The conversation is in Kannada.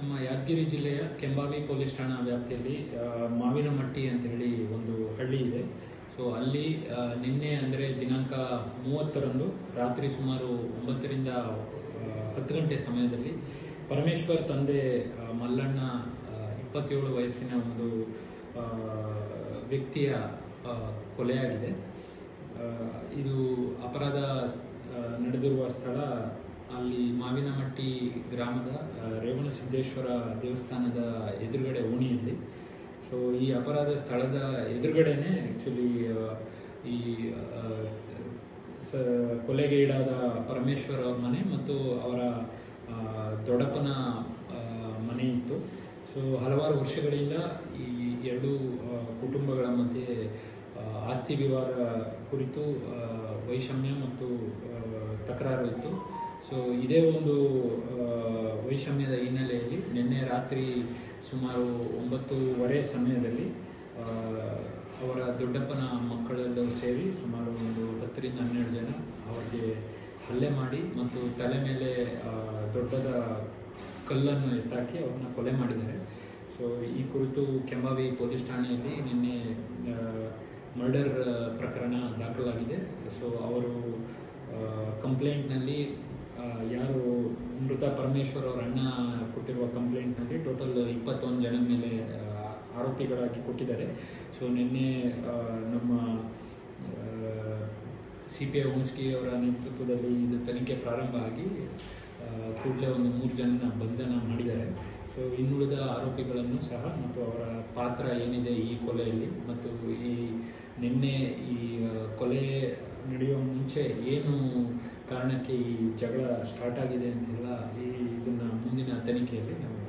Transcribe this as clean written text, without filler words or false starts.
ನಮ್ಮ ಯಾದಗಿರಿ ಜಿಲ್ಲೆಯ ಕೆಂಬಾವಿ ಪೊಲೀಸ್ ಠಾಣಾ ವ್ಯಾಪ್ತಿಯಲ್ಲಿ ಮಾವಿನಮಟ್ಟಿ ಅಂತ ಹೇಳಿ ಒಂದು ಹಳ್ಳಿ ಇದೆ. ಸೊ ಅಲ್ಲಿ ನಿನ್ನೆ ಅಂದರೆ ದಿನಾಂಕ 30ರಂದು ರಾತ್ರಿ ಸುಮಾರು 9ರಿಂದ 10 ಗಂಟೆ ಸಮಯದಲ್ಲಿ ಪರಮೇಶ್ವರ್ ತಂದೆ ಮಲ್ಲಣ್ಣ 27 ವಯಸ್ಸಿನ ಒಂದು ವ್ಯಕ್ತಿಯ ಕೊಲೆಯಾಗಿದೆ. ಇದು ಅಪರಾಧ ನಡೆದಿರುವ ಸ್ಥಳ ಅಲ್ಲಿ ಮಾವಿನಮಟ್ಟಿ ಗ್ರಾಮದ ರೇವಣಸಿದ್ದೇಶ್ವರ ದೇವಸ್ಥಾನದ ಎದುರುಗಡೆ ಓಣಿಯಲ್ಲಿ. ಸೊ ಈ ಅಪರಾಧ ಸ್ಥಳದ ಎದುರುಗಡೆನೆ ಆ್ಯಕ್ಚುಲಿ ಈ ಕೊಲೆಗೆ ಈಡಾದ ಪರಮೇಶ್ವರ್ ಅವರ ಮನೆ ಮತ್ತು ಅವರ ದೊಡ್ಡಪ್ಪನ ಮನೆ ಇತ್ತು. ಸೊ ಹಲವಾರು ವರ್ಷಗಳಿಂದ ಈ ಎರಡು ಕುಟುಂಬಗಳ ಮಧ್ಯೆ ಆಸ್ತಿ ವಿವಾದ ಕುರಿತು ವೈಷಮ್ಯ ಮತ್ತು ತಕರಾರು ಇತ್ತು. ಸೊ ಇದೇ ಒಂದು ವೈಷಮ್ಯದ ಹಿನ್ನೆಲೆಯಲ್ಲಿ ನಿನ್ನೆ ರಾತ್ರಿ ಸುಮಾರು 9:30 ಸಮಯದಲ್ಲಿ ಅವರ ದೊಡ್ಡಪ್ಪನ ಮಕ್ಕಳೆಲ್ಲರೂ ಸೇರಿ ಸುಮಾರು ಒಂದು 10ರಿಂದ 12 ಜನ ಅವರಿಗೆ ಹಲ್ಲೆ ಮಾಡಿ ಮತ್ತು ತಲೆ ಮೇಲೆ ದೊಡ್ಡದ ಕಲ್ಲನ್ನು ಎತ್ತಾಕಿ ಅವ್ರನ್ನ ಕೊಲೆ ಮಾಡಿದ್ದಾರೆ. ಸೊ ಈ ಕುರಿತು ಕೆಂಬಾವಿ ಪೊಲೀಸ್ ಠಾಣೆಯಲ್ಲಿ ನಿನ್ನೆ ಮರ್ಡರ್ ಪ್ರಕರಣ ದಾಖಲಾಗಿದೆ. ಸೊ ಅವರು ಕಂಪ್ಲೇಂಟ್ನಲ್ಲಿ ಯಾರು ಮೃತ ಪರಮೇಶ್ವರ್ ಅವರ ಅಣ್ಣ ಕೊಟ್ಟಿರುವ ಕಂಪ್ಲೇಂಟ್ನಲ್ಲಿ ಟೋಟಲ್ 21 ಜನದ ಮೇಲೆ ಆರೋಪಿಗಳಾಗಿ ಕೊಟ್ಟಿದ್ದಾರೆ. ಸೊ ನಿನ್ನೆ ನಮ್ಮ CPI ಹುಣಸ್ಗಿ ಅವರ ನೇತೃತ್ವದಲ್ಲಿ ಇದು ತನಿಖೆ ಪ್ರಾರಂಭ ಆಗಿ ಕೂಡಲೇ ಒಂದು 3 ಜನನ ಬಂಧನ ಮಾಡಿದ್ದಾರೆ. ಸೊ ಇನ್ನುಳಿದ ಆರೋಪಿಗಳನ್ನು ಸಹ ಮತ್ತು ಅವರ ಪಾತ್ರ ಏನಿದೆ ಈ ಕೊಲೆಯಲ್ಲಿ ಮತ್ತು ಈ ನಿನ್ನೆ ಈ ಕೊಲೆ ನಡೆಯುವ ಮುಂಚೆ ಏನು ಕಾರಣಕ್ಕೆ ಈ ಜಗಳ ಸ್ಟಾರ್ಟ್ ಆಗಿದೆ ಅಂತೆಲ್ಲ ಇದನ್ನು ಮುಂದಿನ ತನಿಖೆಯಲ್ಲಿ ನಾವು